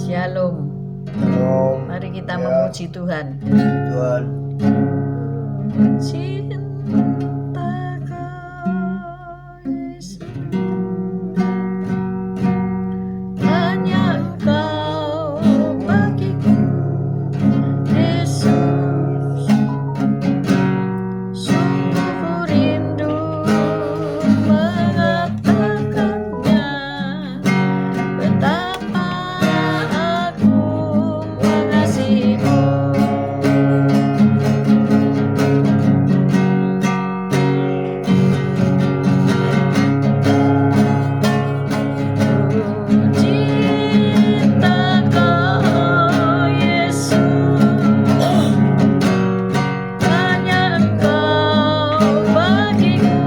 Shalom. Shalom. Mari kita Ya. memuji Tuhan. Tuhan. Cinta Kau Yesus, hanya Engkau bagiku, Yesus. Sungguh ku rindu mengatakannya, betapa aku mengasihimu. Cinta Kau Yesus, hanya Engkau bagiku,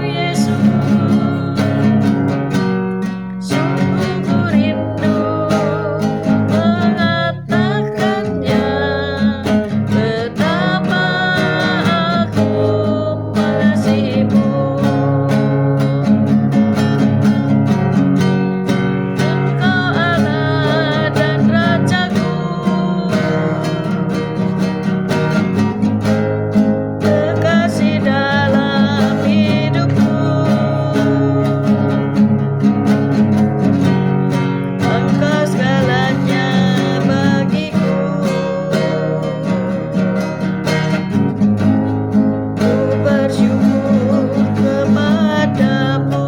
Yesus. Sungguh ku rindu mengatakannya, betapa aku mengasihimu. Engkau Allah dan Rajaku, kekasih dalam hidupku. Engkau segalanya bagiku. Ku bersyukur kepadamu.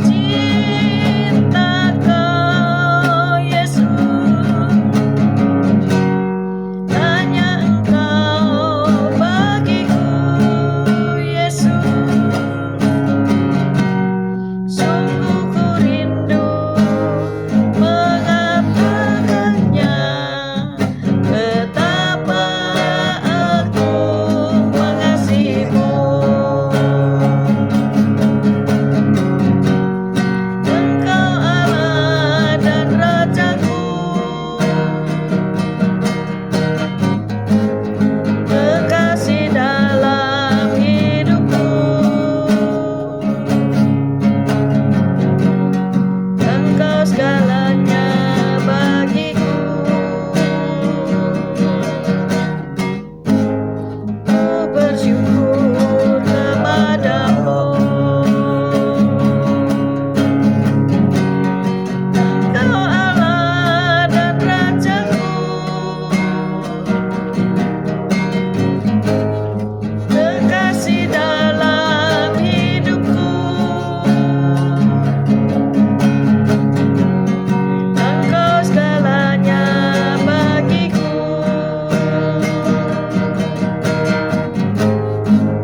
Cinta Kau Yesus, hanya Engkau bagiku, Yesus. Sungguh ku rindu mengatakannya, betapa aku mengasihimu. Engkau Allah dan Rajaku, kekasih dalam hidupku. Engkau segalanya bagiku. Ku bersyukur kepadamu. Engkau Allah dan Rajaku, kekasih dalam hidupku. Engkau segalanya bagiku.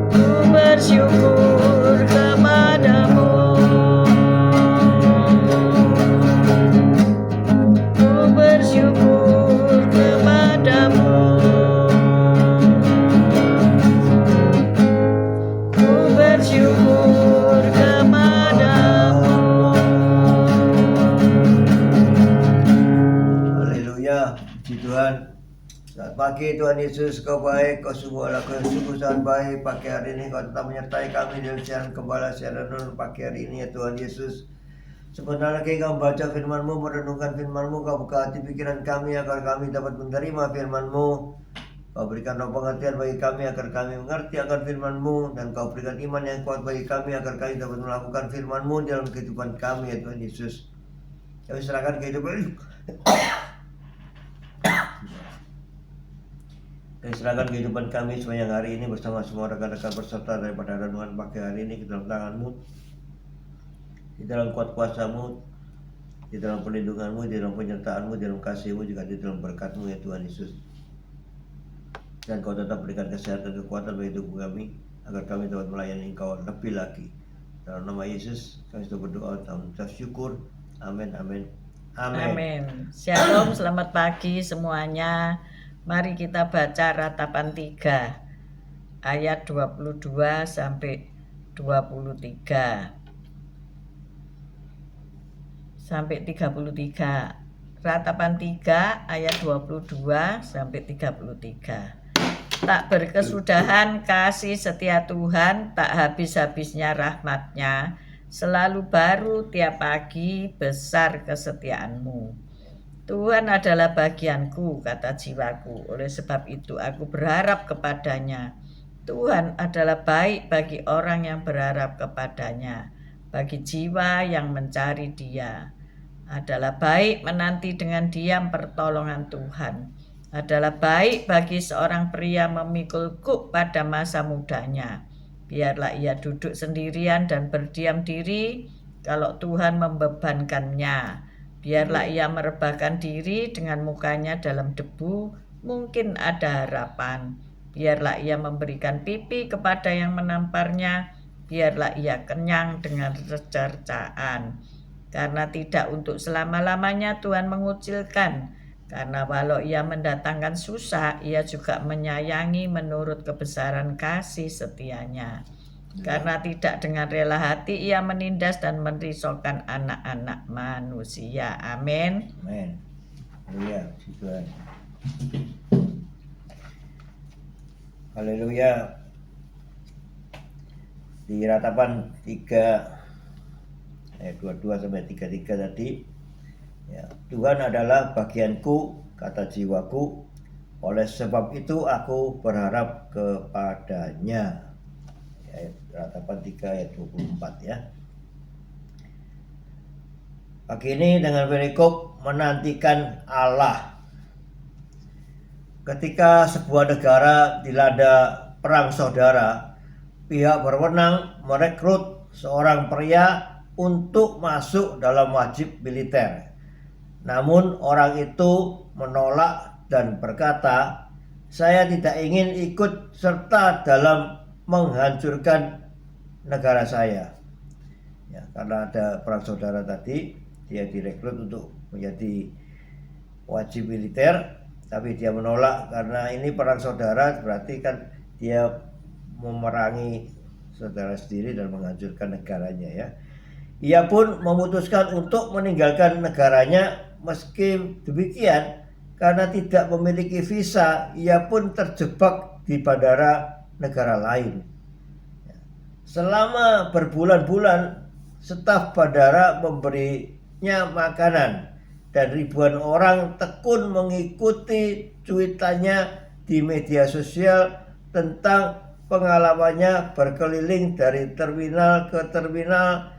Ku bersyukur kepadamu. Ku bersyukur kepadamu. Ku bersyukur kepadamu. Haleluya. Puji Tuhan. Selamat pagi Tuhan Yesus, Kau baik, Kau sungguh Allah, Kau sungguh sangat baik. Pagi hari ini Kau tetap menyertai kami dalam siaran Gembala siaran renungan pagi hari ini ya Tuhan Yesus. Sebentar lagi Kau membaca firman-Mu, merenungkan firman-Mu, Kau buka hati pikiran kami agar kami dapat menerima firman-Mu. Kau berikan roh pengertian bagi kami agar kami mengerti akan firman-Mu, dan Kau berikan iman yang kuat bagi kami agar kami dapat melakukan firman-Mu dalam kehidupan kami ya Tuhan Yesus. Kami serahkan kehidupan kami sepanjang hari ini bersama semua rekan-rekan peserta daripada renungan pagi hari ini ke dalam tangan-Mu, di dalam kuat kuasa-Mu, di dalam perlindungan-Mu, di dalam penyertaan-Mu, di dalam kasih-Mu, juga di dalam berkat-Mu ya Tuhan Yesus. Dan Kau tetap berikan kesehatan, kekuatan bagi tubuh kami agar kami dapat melayani Engkau lebih lagi. Dalam nama Yesus kami sudah berdoa dan mengucap syukur. Amin, amin, amin. Amin. Shalom, selamat pagi semuanya. Mari kita baca Ratapan 3 ayat 22 sampai 23 sampai 33. Ratapan 3 ayat 22 sampai 33. Tak berkesudahan kasih setia Tuhan, tak habis-habisnya rahmat-Nya, selalu baru tiap pagi, besar kesetiaan-Mu. Tuhan adalah bagianku, kata jiwaku, oleh sebab itu aku berharap kepadanya. Tuhan adalah baik bagi orang yang berharap kepadanya, bagi jiwa yang mencari Dia. Adalah baik menanti dengan diam pertolongan Tuhan. Adalah baik bagi seorang pria memikul kuk pada masa mudanya. Biarlah ia duduk sendirian dan berdiam diri kalau Tuhan membebankannya. Biarlah ia merebahkan diri dengan mukanya dalam debu, mungkin ada harapan. Biarlah ia memberikan pipi kepada yang menamparnya, biarlah ia kenyang dengan cercaan. Karena tidak untuk selama-lamanya Tuhan mengucilkan. Karena walau ia mendatangkan susah, ia juga menyayangi menurut kebesaran kasih setianya. Karena tidak dengan rela hati ia menindas dan merisaukan anak-anak manusia. Amin. Amin. Haleluya, puji Tuhan. Haleluya. Di Ratapan 3 ayat 22 sampai 33 tadi, ya, Tuhan adalah bagianku, kata jiwaku, oleh sebab itu aku berharap kepadanya. Ayat Ratapan 3 ayat 24 ya. Pagi ini dengan perikop menantikan Allah. Ketika sebuah negara dilanda perang saudara, pihak berwenang merekrut seorang pria untuk masuk dalam wajib militer. Namun orang itu menolak dan berkata, "Saya tidak ingin ikut serta dalam menghancurkan negara saya." Ya, karena ada perang saudara tadi, dia direkrut untuk menjadi wajib militer, tapi dia menolak karena ini perang saudara, berarti kan dia memerangi saudara sendiri dan menghancurkan negaranya ya. Ia pun memutuskan untuk meninggalkan negaranya. Meski demikian, karena tidak memiliki visa, ia pun terjebak di bandara negara lain. Selama berbulan-bulan, staf bandara memberinya makanan dan ribuan orang tekun mengikuti cuitannya di media sosial tentang pengalamannya berkeliling dari terminal ke terminal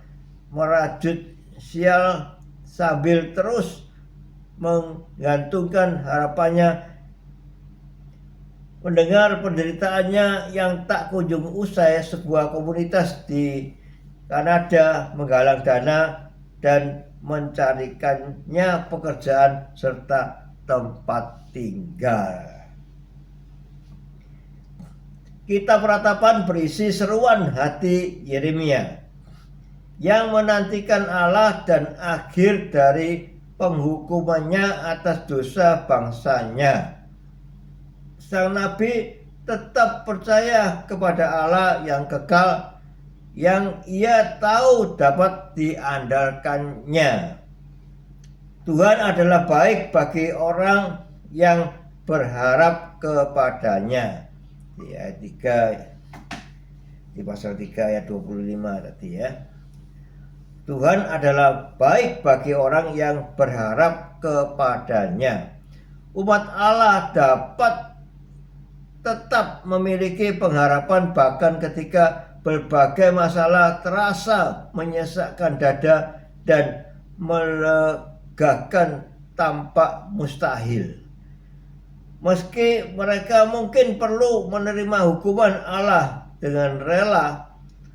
merajut sial sambil terus menggantungkan harapannya. Mendengar penderitaannya yang tak kunjung usai, sebuah komunitas di Kanada menggalang dana dan mencarikannya pekerjaan serta tempat tinggal. Kitab Ratapan berisi seruan hati Yeremia yang menantikan Allah dan akhir dari penghukumannya atas dosa bangsanya. Sang nabi tetap percaya kepada Allah yang kekal, yang ia tahu dapat diandalkannya. Tuhan adalah baik bagi orang yang berharap kepadanya. Di ayat 3, di pasal 3 ayat 25 tadi ya. Tuhan adalah baik bagi orang yang berharap kepadanya. Umat Allah dapat tetap memiliki pengharapan bahkan ketika berbagai masalah terasa menyesakkan dada dan melegakan tampak mustahil. Meski mereka mungkin perlu menerima hukuman Allah dengan rela,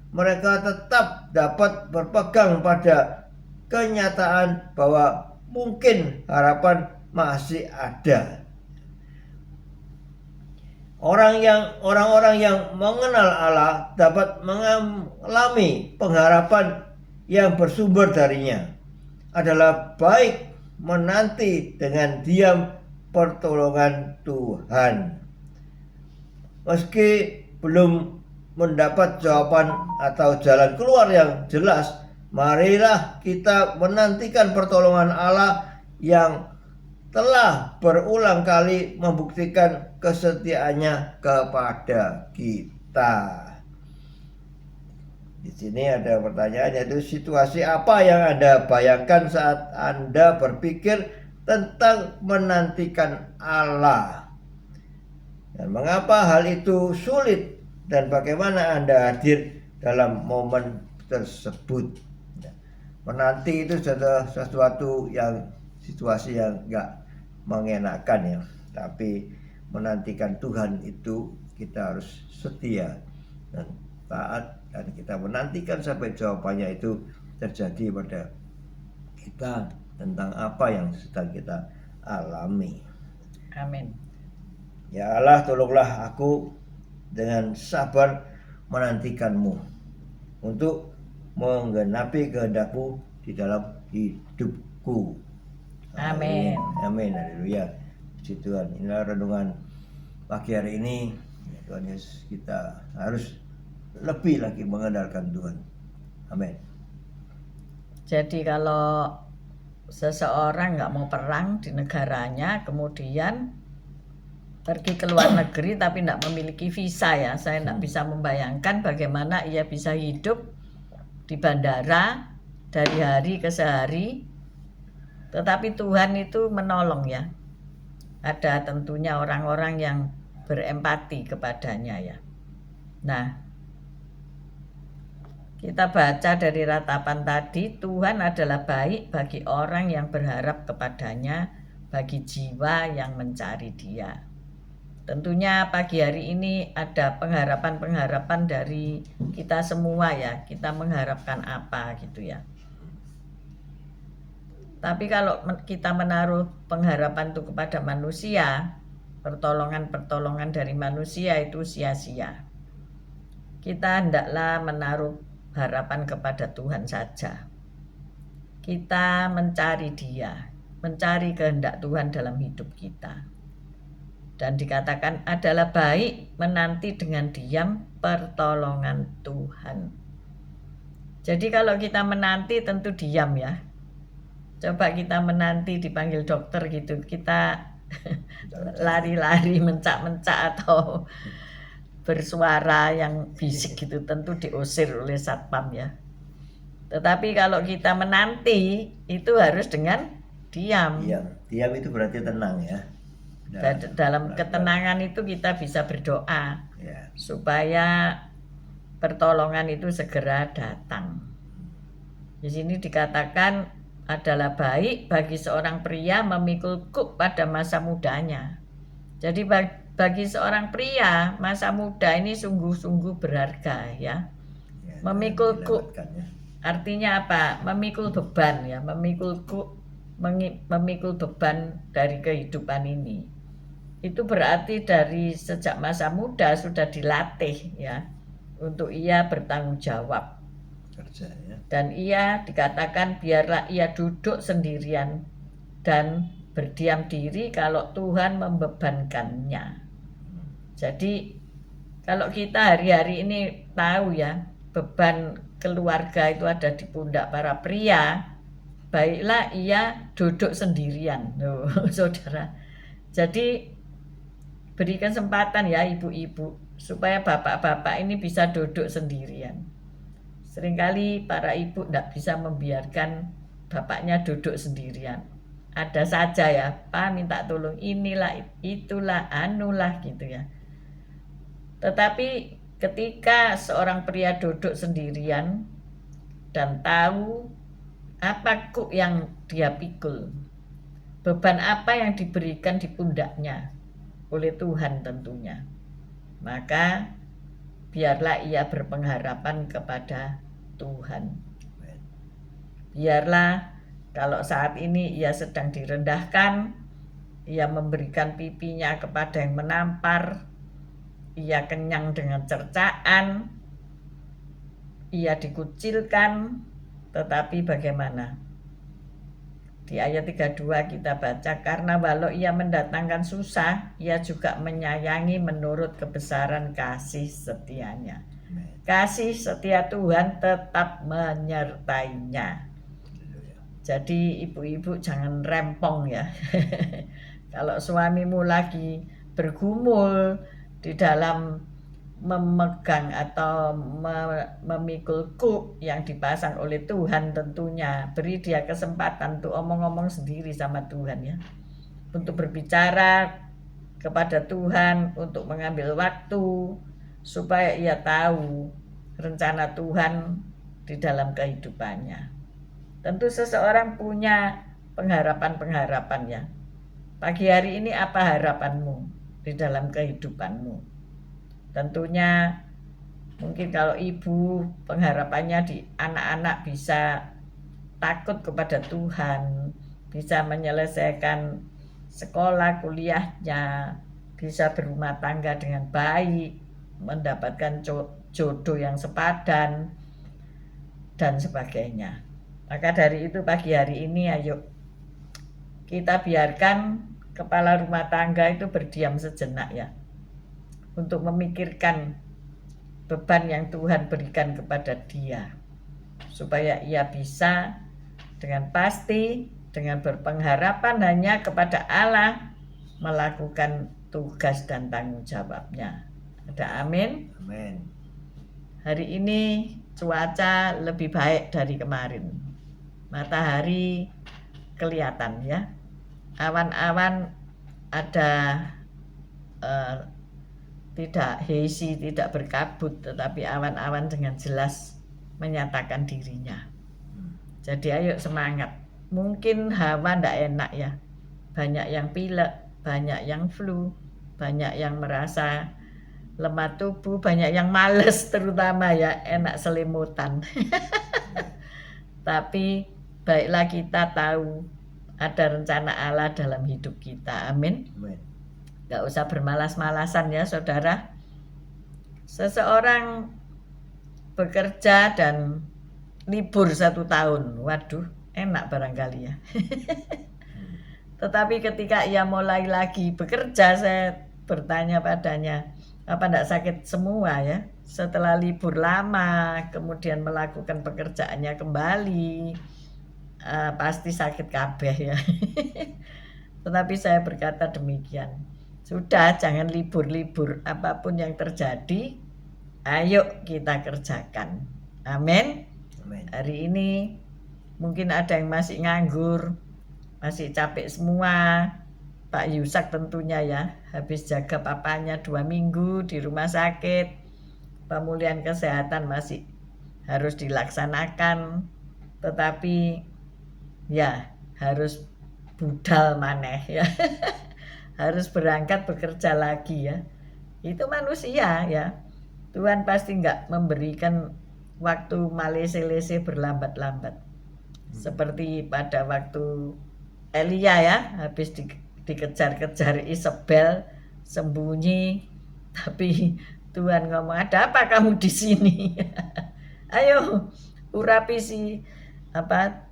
mereka tetap dapat berpegang pada kenyataan bahwa mungkin harapan masih ada. Orang-orang yang mengenal Allah dapat mengalami pengharapan yang bersumber darinya. Adalah baik menanti dengan diam pertolongan Tuhan. Meski belum mendapat jawaban atau jalan keluar yang jelas, marilah kita menantikan pertolongan Allah yang telah berulang kali membuktikan kesetiaannya kepada kita. Di sini ada pertanyaan, yaitu situasi apa yang Anda bayangkan saat Anda berpikir tentang menantikan Allah? Dan mengapa hal itu sulit dan bagaimana Anda hadir dalam momen tersebut? Menanti itu sesuatu yang situasi yang enggak mengenakan ya, tapi menantikan Tuhan itu kita harus setia dan taat, dan kita menantikan sampai jawabannya itu terjadi pada kita tentang apa yang sedang kita alami. Amin. Ya Allah, tolonglah aku dengan sabar menantikan-Mu untuk menggenapi kehendak-Mu di dalam hidupku. Amin. Amin. Haleluya. Puji Tuhan. Inilah renungan pagi hari ini. Ya, Tuhan Yesus, kita harus lebih lagi mengandalkan Tuhan. Amin. Jadi kalau seseorang nggak mau perang di negaranya, kemudian pergi ke luar negeri tapi tidak memiliki visa ya, saya tidak bisa membayangkan bagaimana ia bisa hidup di bandara dari hari ke sehari. Tetapi Tuhan itu menolong ya. Ada tentunya orang-orang yang berempati kepadanya ya. Nah, kita baca dari ratapan tadi, Tuhan adalah baik bagi orang yang berharap kepadanya, bagi jiwa yang mencari Dia. Tentunya pagi hari ini ada pengharapan-pengharapan dari kita semua ya. Kita mengharapkan apa gitu ya. Tapi kalau kita menaruh pengharapan itu kepada manusia, pertolongan-pertolongan dari manusia itu sia-sia. Kita hendaklah menaruh harapan kepada Tuhan saja. Kita mencari Dia, mencari kehendak Tuhan dalam hidup kita. Dan dikatakan adalah baik menanti dengan diam pertolongan Tuhan. Jadi kalau kita menanti tentu diam ya. Coba kita menanti dipanggil dokter gitu, kita lari-lari, mencak-mencak atau bersuara yang bisik gitu, tentu diusir oleh satpam ya. Tetapi kalau kita menanti itu harus dengan diam. Diam itu berarti tenang ya. Dalam ketenangan itu kita bisa berdoa ya, supaya pertolongan itu segera datang. Di sini dikatakan adalah baik bagi seorang pria memikul kuk pada masa mudanya. Jadi bagi seorang pria masa muda ini sungguh-sungguh berharga ya. Memikul kuk artinya apa? Memikul beban ya, memikul kuk, memikul beban dari kehidupan ini. Itu berarti dari sejak masa muda sudah dilatih ya untuk ia bertanggung jawab. Dan ia dikatakan biarlah ia duduk sendirian dan berdiam diri kalau Tuhan membebankannya. Jadi kalau kita hari-hari ini tahu ya beban keluarga itu ada di pundak para pria, baiklah ia duduk sendirian. Saudara. Jadi beri kesempatan ya ibu-ibu supaya bapak-bapak ini bisa duduk sendirian. Seringkali para ibu tidak bisa membiarkan bapaknya duduk sendirian. Ada saja ya, Pak minta tolong inilah, itulah, anulah gitu ya. Tetapi ketika seorang pria duduk sendirian dan tahu apa kuk yang dia pikul, beban apa yang diberikan di pundaknya oleh Tuhan tentunya, maka biarlah ia berpengharapan kepada Tuhan. Biarlah kalau saat ini ia sedang direndahkan, ia memberikan pipinya kepada yang menampar, ia kenyang dengan cercaan, ia dikucilkan, tetapi bagaimana? Di ayat 32 kita baca, karena walau ia mendatangkan susah, ia juga menyayangi menurut kebesaran kasih setianya. Kasih setia Tuhan tetap menyertainya. Jadi ibu-ibu jangan rempong ya. Kalau suamimu lagi bergumul di dalam memegang atau memikul kuk yang dipasang oleh Tuhan, tentunya beri dia kesempatan untuk omong-omong sendiri sama Tuhan ya. Untuk berbicara kepada Tuhan, untuk mengambil waktu supaya ia tahu rencana Tuhan di dalam kehidupannya. Tentu seseorang punya pengharapan-pengharapan ya. Pagi hari ini apa harapanmu di dalam kehidupanmu? Tentunya mungkin kalau ibu pengharapannya di anak-anak bisa takut kepada Tuhan, bisa menyelesaikan sekolah kuliahnya, bisa berumah tangga dengan baik, mendapatkan jodoh yang sepadan, dan sebagainya. Maka dari itu pagi hari ini ayo kita biarkan kepala rumah tangga itu berdiam sejenak ya, untuk memikirkan beban yang Tuhan berikan kepada dia, supaya ia bisa dengan pasti, dengan berpengharapan hanya kepada Allah, melakukan tugas dan tanggung jawabnya. Ada amin? Amin. Hari ini cuaca lebih baik dari kemarin. Matahari kelihatan ya. Awan-awan ada tidak hazy, tidak berkabut, tetapi awan-awan dengan jelas menyatakan dirinya. Jadi ayo semangat. Mungkin hawa ndak enak ya. Banyak yang pilek, banyak yang flu, banyak yang merasa lemah tubuh, banyak yang males terutama ya, enak selimutan. Tapi baiklah kita tahu ada rencana Allah dalam hidup kita. Amin. Amin. Gak usah bermalas-malasan ya saudara. Seseorang bekerja dan libur 1 tahun, waduh enak barangkali ya. Tetapi ketika ia mulai lagi bekerja, saya bertanya padanya, apa enggak sakit semua ya? Setelah libur lama, kemudian melakukan pekerjaannya kembali, pasti sakit kabeh ya. Tetapi saya berkata demikian, sudah jangan libur-libur, apapun yang terjadi, ayo kita kerjakan. Amin. Amin. Hari ini mungkin ada yang masih nganggur, masih capek semua. Pak Yusak tentunya ya, habis jaga papanya 2 minggu di rumah sakit, pemulihan kesehatan masih harus dilaksanakan, tetapi ya harus budal maneh ya. Harus berangkat bekerja lagi ya. Itu manusia ya. Tuhan pasti enggak memberikan waktu malese-lese berlambat-lambat. Seperti pada waktu Elia ya, habis dikejar-kejar Isabel, sembunyi, tapi Tuhan ngomong, ada apa kamu di sini? Ayo urapi si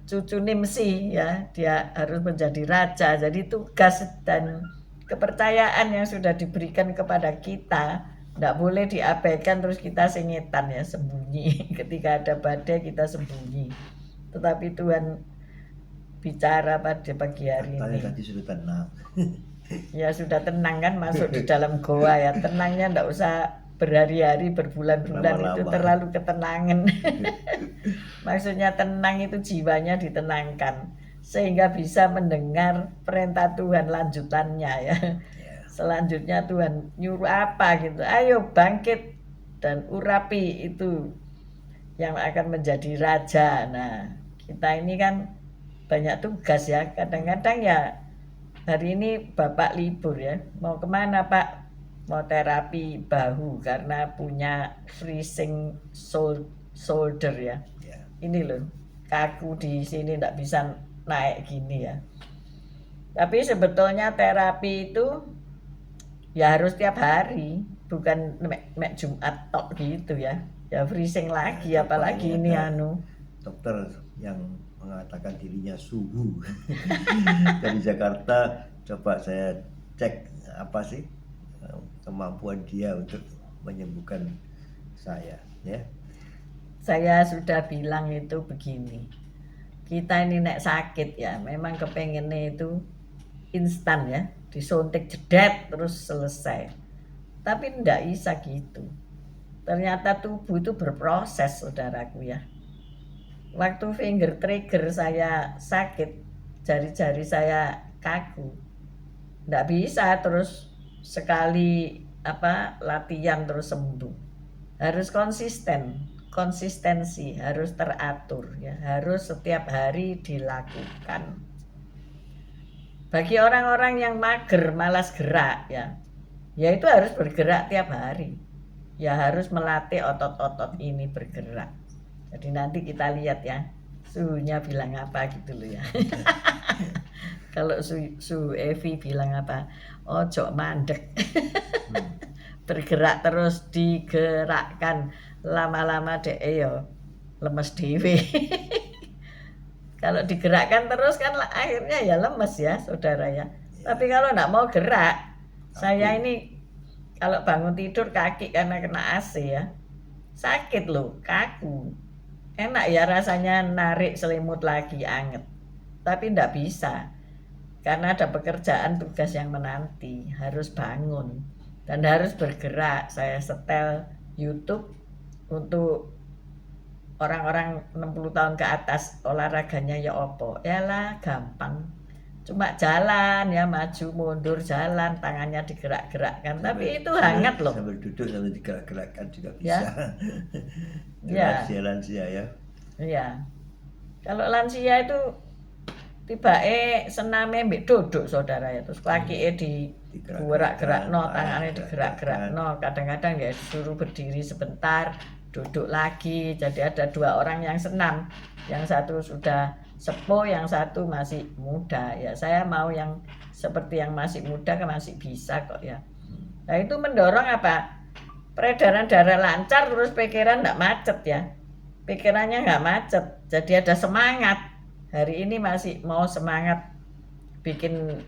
cucu Nimsi ya, dia harus menjadi raja. Jadi tugas dan kepercayaan yang sudah diberikan kepada kita tidak boleh diabaikan terus kita sengetan ya, sembunyi. Ketika ada badai kita sembunyi. Tetapi Tuhan bicara pada pagi hari ini. Tadi sudah tenang. Ya sudah tenang kan, masuk di dalam goa ya. Tenangnya tidak usah berhari-hari, berbulan-bulan, itu terlalu ketenangan. Maksudnya tenang itu jiwanya ditenangkan, sehingga bisa mendengar perintah Tuhan lanjutannya ya. Selanjutnya Tuhan nyuruh apa gitu, ayo bangkit dan urapi itu yang akan menjadi raja. Nah kita ini kan banyak tugas ya, kadang-kadang ya hari ini Bapak libur ya, mau kemana Pak? Mau terapi bahu karena punya freezing shoulder ya. Ini loh, kaku di sini tidak bisa naik gini ya. Tapi sebetulnya terapi itu ya harus tiap hari, bukan mek Jumat tok gitu ya. Ya freezing lagi, apalagi ini dokter yang mengatakan dirinya suhu. Dari Jakarta, coba saya cek apa sih kemampuan dia untuk menyembuhkan saya ya. Saya sudah bilang itu begini, kita ini nek sakit ya memang kepengennya itu instan ya, disuntik jedet terus selesai. Tapi ndak bisa gitu. Ternyata tubuh itu berproses, saudaraku ya. Waktu finger trigger saya sakit, jari-jari saya kaku, ndak bisa terus sekali latihan terus sembuh. Harus konsistensi harus teratur ya, harus setiap hari dilakukan. Bagi orang-orang yang mager, malas gerak ya itu harus bergerak tiap hari. Ya harus melatih otot-otot ini bergerak. Jadi nanti kita lihat ya, suhunya bilang apa gitu loh ya. Kalau suhu Evi bilang apa? Ojo mandek. Bergerak terus, digerakkan. Lama-lama deh yo lemes dewe. Kalau digerakkan terus kan akhirnya ya lemes ya, saudara ya. Tapi kalau enggak mau gerak, saya ini kalau bangun tidur kaki karena kena AC ya, sakit loh, kaku. Enak ya rasanya narik selimut lagi anget, tapi enggak bisa. Karena ada pekerjaan tugas yang menanti, harus bangun dan harus bergerak. Saya setel YouTube untuk orang-orang 60 tahun ke atas, olahraganya ya opo? Yalah gampang. Cuma jalan ya, maju mundur jalan, tangannya digerak-gerakkan. Tapi itu hangat loh. Sambil duduk sambil digerak-gerakkan juga Ya. bisa. Ya. Lansia ya. Iya. Kalau lansia itu tibake sename mbek duduk, saudara ya. Terus kakike digerak-gerakno, tangannya digerak-gerakno. Kadang-kadang ya disuruh berdiri sebentar, duduk lagi. Jadi ada dua orang yang senam. Yang satu sudah sepuh, yang satu masih muda ya. Saya mau yang seperti yang masih muda kan masih bisa kok ya. Nah itu mendorong apa? Peredaran darah lancar, terus pikiran enggak macet ya. Pikirannya enggak macet, jadi ada semangat. Hari ini masih mau semangat bikin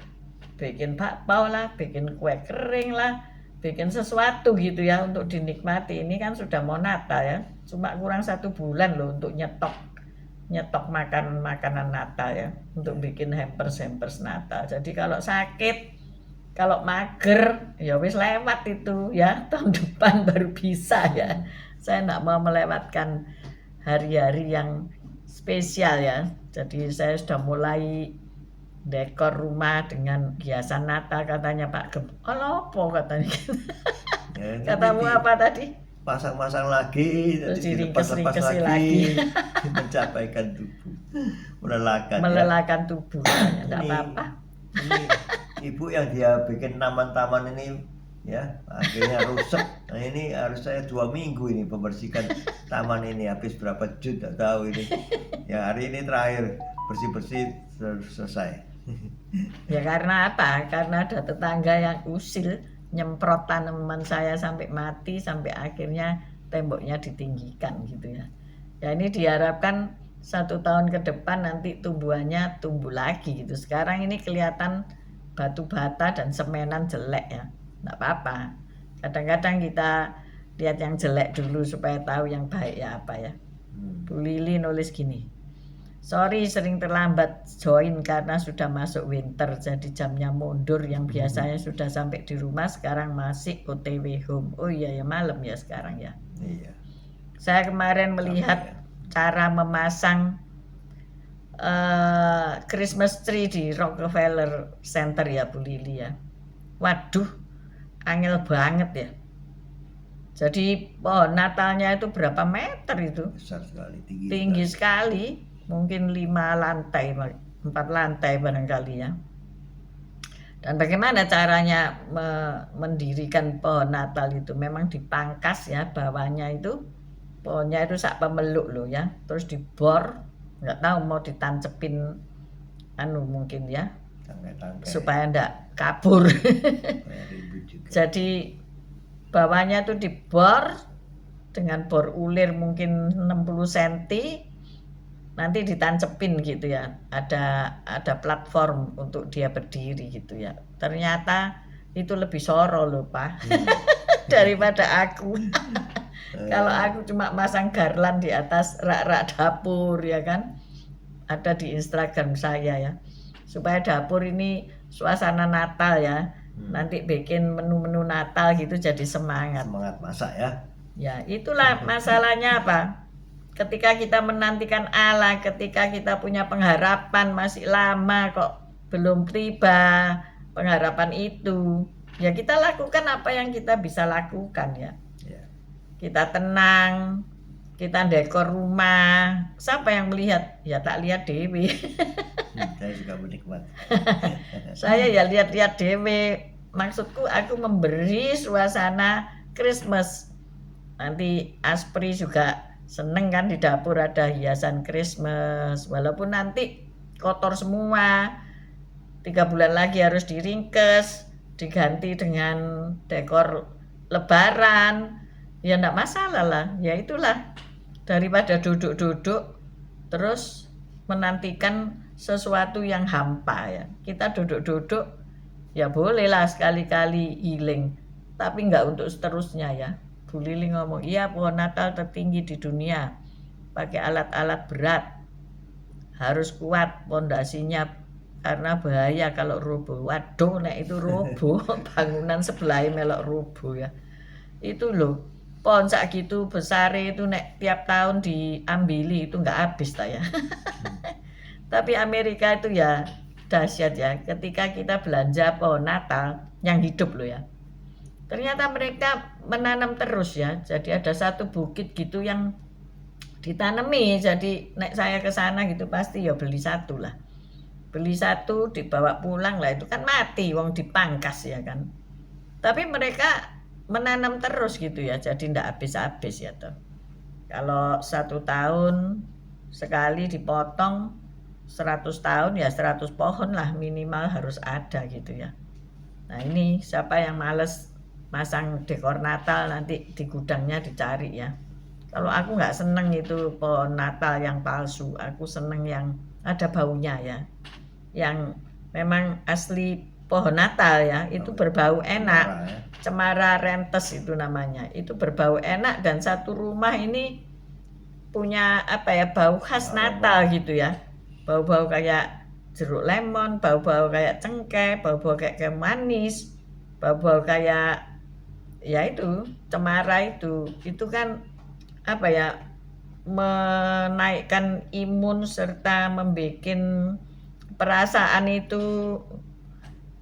bakpao lah, bikin kue kering lah, bikin sesuatu gitu ya untuk dinikmati. Ini kan sudah mau Natal ya, cuma kurang 1 bulan loh untuk nyetok makanan Natal ya, untuk bikin hampers Natal. Jadi kalau sakit, kalau mager ya wis lewat itu ya, tahun depan baru bisa ya. Saya enggak mau melewatkan hari-hari yang spesial ya. Jadi saya sudah mulai dekor rumah dengan hiasan Natal katanya Pak Gem. Apa katanya? Ya, katamu apa tadi? Pasang-pasang lagi, terus dilepas-lepas lagi. Mencapaikan tubuh, melelahkan tubuh. Enggak apa-apa. Ini ibu yang dia bikin taman-taman ini ya akhirnya rusak. Nah ini harus saya 2 minggu ini membersihkan taman ini, habis berapa juta tahu ini. Ya hari ini terakhir bersih-bersih selesai. Ya karena apa? Karena ada tetangga yang usil nyemprot tanaman saya sampai mati, sampai akhirnya temboknya ditinggikan gitu ya. Ya ini diharapkan 1 tahun ke depan nanti tumbuhannya tumbuh lagi gitu. Sekarang ini kelihatan batu bata dan semenan jelek ya. Enggak apa-apa. Kadang-kadang kita lihat yang jelek dulu supaya tahu yang baik ya apa ya. Bu Lili nulis gini. Sorry sering terlambat join karena sudah masuk winter, jadi jamnya mundur. Yang biasanya sudah sampai di rumah sekarang masih OTW home. Oh iya ya, malam ya sekarang ya. Iya. Saya kemarin melihat cara memasang Christmas tree di Rockefeller Center ya Bu Lili ya. Waduh, angel banget ya. Jadi pohon Natalnya itu berapa meter itu? Besar sekali, tinggi sekali. Mungkin 5 lantai, 4 lantai barangkali ya. Dan bagaimana caranya mendirikan pohon Natal itu? Memang dipangkas ya bawahnya itu. Pohonnya itu sak pemeluk loh ya. Terus dibor, nggak tahu mau ditancepin mungkin ya. Tangkai. Supaya enggak kabur. Jadi bawahnya itu dibor dengan bor ulir mungkin 60 cm. Nanti ditancepin gitu ya, ada platform untuk dia berdiri gitu ya. Ternyata itu lebih soro loh Pak daripada aku. Kalau aku cuma masang garland di atas rak-rak dapur ya kan, ada di Instagram saya ya, supaya dapur ini suasana Natal ya. Nanti bikin menu-menu Natal gitu jadi semangat. Semangat masak ya. Ya, itulah masalahnya apa? Ketika kita menantikan Allah, ketika kita punya pengharapan masih lama kok belum tiba pengharapan itu, ya kita lakukan apa yang kita bisa lakukan ya. Ya. Kita tenang, kita dekor rumah. Siapa yang melihat? Ya tak lihat dewe. Saya juga menikmati. Saya ya lihat-lihat dewe. Maksudku aku memberi suasana Christmas. Nanti Aspri juga seneng kan di dapur ada hiasan Christmas. Walaupun nanti kotor semua. 3 bulan lagi harus diringkes, diganti dengan dekor lebaran. Ya enggak masalah lah. Ya itulah. Daripada duduk-duduk terus menantikan sesuatu yang hampa ya. Kita duduk-duduk ya bolehlah sekali-kali healing, tapi enggak untuk seterusnya ya. Bu Lili ngomong, iya pohon Natal tertinggi di dunia, pakai alat-alat berat, harus kuat pondasinya karena bahaya kalau roboh. Waduh, nek itu roboh, bangunan sebelah melok roboh ya. Itu loh, pohon sak gitu besar itu nek tiap tahun diambili itu nggak habis ta ya. Tapi Amerika itu ya dahsyat ya, ketika kita belanja pohon Natal yang hidup loh ya, ternyata mereka menanam terus ya. Jadi ada satu bukit gitu yang ditanami, jadi nek saya ke sana gitu pasti ya beli satu lah, beli satu dibawa pulang lah, itu kan mati wong dipangkas ya kan. Tapi mereka menanam terus gitu ya, jadi ndak habis-habis ya toh. Kalau 1 tahun sekali dipotong 100 tahun ya 100 pohon lah minimal harus ada gitu ya. Nah ini siapa yang males masang dekor Natal nanti di gudangnya dicari ya. Kalau aku nggak seneng itu pohon Natal yang palsu, aku seneng yang ada baunya ya, yang memang asli pohon Natal ya, itu berbau enak. Cemara rentes itu namanya, itu berbau enak dan satu rumah ini punya apa ya, bau khas Natal gitu ya. Bau-bau kayak jeruk lemon, bau-bau kayak cengkeh, bau-bau kayak manis, bau-bau kayak ya itu cemara itu kan apa ya, menaikkan imun serta membuat perasaan itu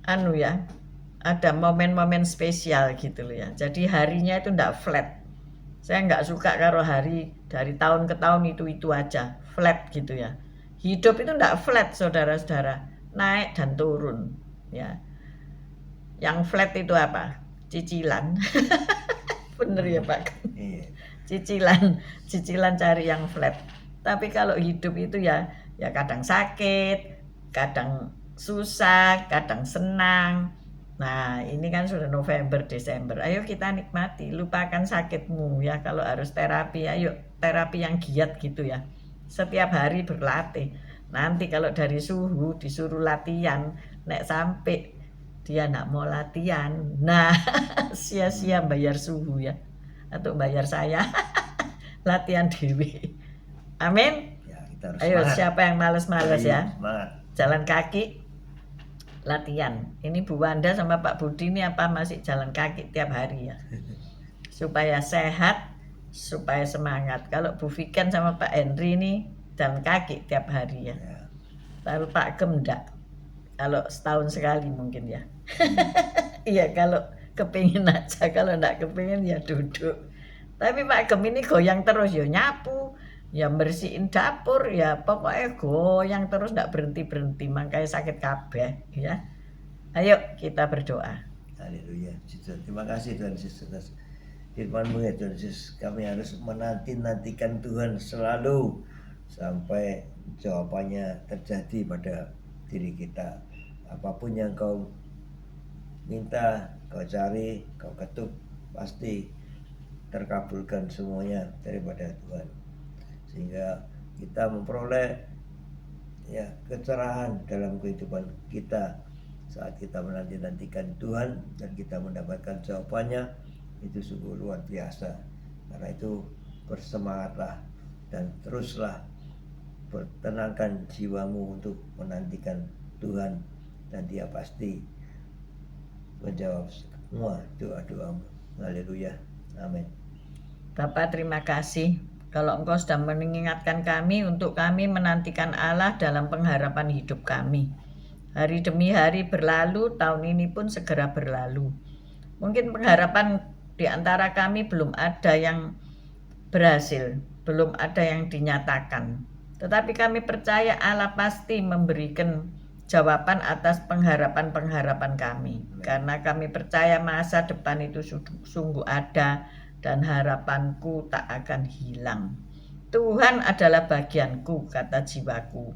anu ya, ada momen-momen spesial gitu loh ya. Jadi harinya itu ndak flat. Saya nggak suka kalau hari dari tahun ke tahun itu aja flat gitu ya. Hidup itu ndak flat saudara-saudara, naik dan turun ya. Yang flat itu apa? Cicilan. Bener ya Pak? Cicilan cari yang flat. Tapi kalau hidup itu ya kadang sakit, kadang susah, kadang senang. Nah ini kan sudah November, Desember, ayo kita nikmati, lupakan sakitmu ya. Kalau harus terapi, ayo terapi yang giat gitu ya, setiap hari berlatih. Nanti kalau dari suhu disuruh latihan, nek sampai dia nak mau latihan, nah sia-sia bayar suhu ya, atau bayar saya latihan dewi. Amin ya, kita harus ayo semangat. Siapa yang males-males ya, semangat. Jalan kaki latihan. Ini Bu Wanda sama Pak Budi ini apa masih jalan kaki tiap hari ya, supaya sehat, supaya semangat. Kalau Bu Viken sama Pak Henry ini jalan kaki tiap hari ya. Lalu Pak Gem enggak, kalau setahun sekali mungkin ya. Iya kalau kepingin aja, kalau enggak kepingin ya duduk. Tapi Pak Gem ini goyang terus ya, nyapu ya, bersihin dapur ya, pokoknya goyang terus enggak berhenti-berhenti, makanya sakit kabeh ya. Ayo kita berdoa. Haleluya. Terima kasih Tuhan Yesus atas firman-Mu ya Tuhan Yesus. Kami harus menantikan Tuhan selalu sampai jawabannya terjadi pada diri kita. Apapun yang kau minta, kau cari, kau ketuk, pasti terkabulkan semuanya daripada Tuhan. Sehingga kita memperoleh ya kecerahan dalam kehidupan kita saat kita menantikan Tuhan dan kita mendapatkan jawabannya. Itu sungguh luar biasa. Karena itu bersemangatlah dan teruslah Tenangkan jiwamu untuk menantikan Tuhan, dan Dia pasti menjawab semua doa-doamu. Haleluya. Amin. Bapak, terima kasih kalau Engkau sudah mengingatkan kami untuk kami menantikan Allah dalam pengharapan hidup kami. Hari demi hari berlalu, tahun ini pun segera berlalu. Mungkin pengharapan di antara kami belum ada yang berhasil, belum ada yang dinyatakan. Tetapi kami percaya Allah pasti memberikan jawaban atas pengharapan-pengharapan kami. Karena kami percaya masa depan itu sungguh ada dan harapanku tak akan hilang. Tuhan adalah bagianku, kata jiwaku.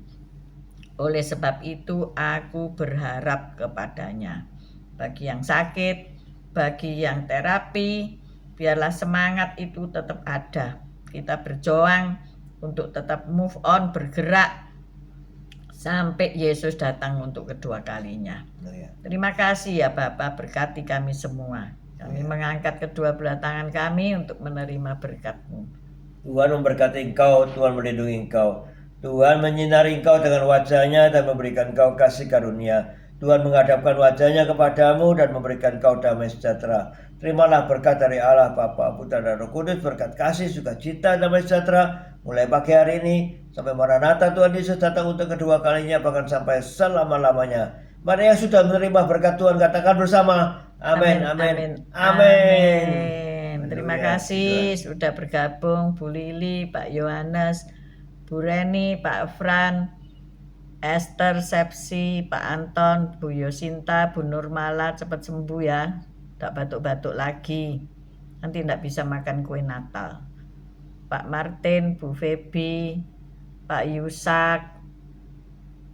Oleh sebab itu aku berharap kepadanya. Bagi yang sakit, bagi yang terapi, biarlah semangat itu tetap ada. Kita berjuang untuk tetap move on, bergerak sampai Yesus datang untuk kedua kalinya. Terima kasih ya Bapak, berkati kami semua. Kami mengangkat kedua belah tangan kami untuk menerima berkat-Mu. Tuhan memberkati engkau, Tuhan melindungi engkau. Tuhan menyinari engkau dengan wajah-Nya dan memberikan engkau kasih karunia. Tuhan menghadapkan wajah-Nya kepadamu dan memberikan engkau damai sejahtera. Terimalah berkat dari Allah Bapa, Putra dan Roh Kudus, berkat kasih, sukacita, damai sejahtera mulai pagi hari ini sampai Maranatha Tuhan Yesus datang untuk kedua kalinya, bahkan sampai selama-lamanya. Mari yang sudah menerima berkat Tuhan katakan bersama, amin, amin, amin. Terima kasih sudah bergabung Bu Lili, Pak Yohanes, Bu Reni, Pak Fran, Esther, Sepsi, Pak Anton, Bu Yosinta, Bu Nurmala, cepat sembuh ya. Tak batuk-batuk lagi. Nanti tidak bisa makan kue Natal. Pak Martin, Bu Febi, Pak Yusak,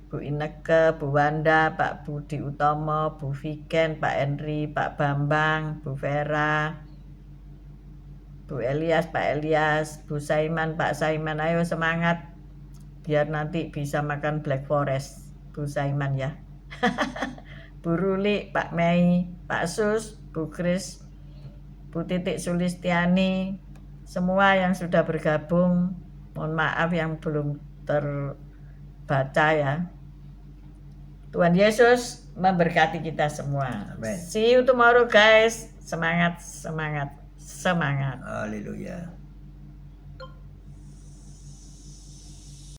Bu Ineke, Bu Wanda, Pak Budi Utomo, Bu Viken, Pak Henry, Pak Bambang, Bu Vera, Bu Elias, Pak Elias, Bu Saiman, Pak Saiman, ayo semangat biar nanti bisa makan Black Forest, Bu Saiman ya. Bu Ruli, Pak Mei, Pak Sus, Bu Kris, Bu Titik Sulistiani, semua yang sudah bergabung, mohon maaf yang belum terbaca ya. Tuhan Yesus memberkati kita semua. Amen. See you tomorrow guys. Semangat, semangat, semangat. Haleluya.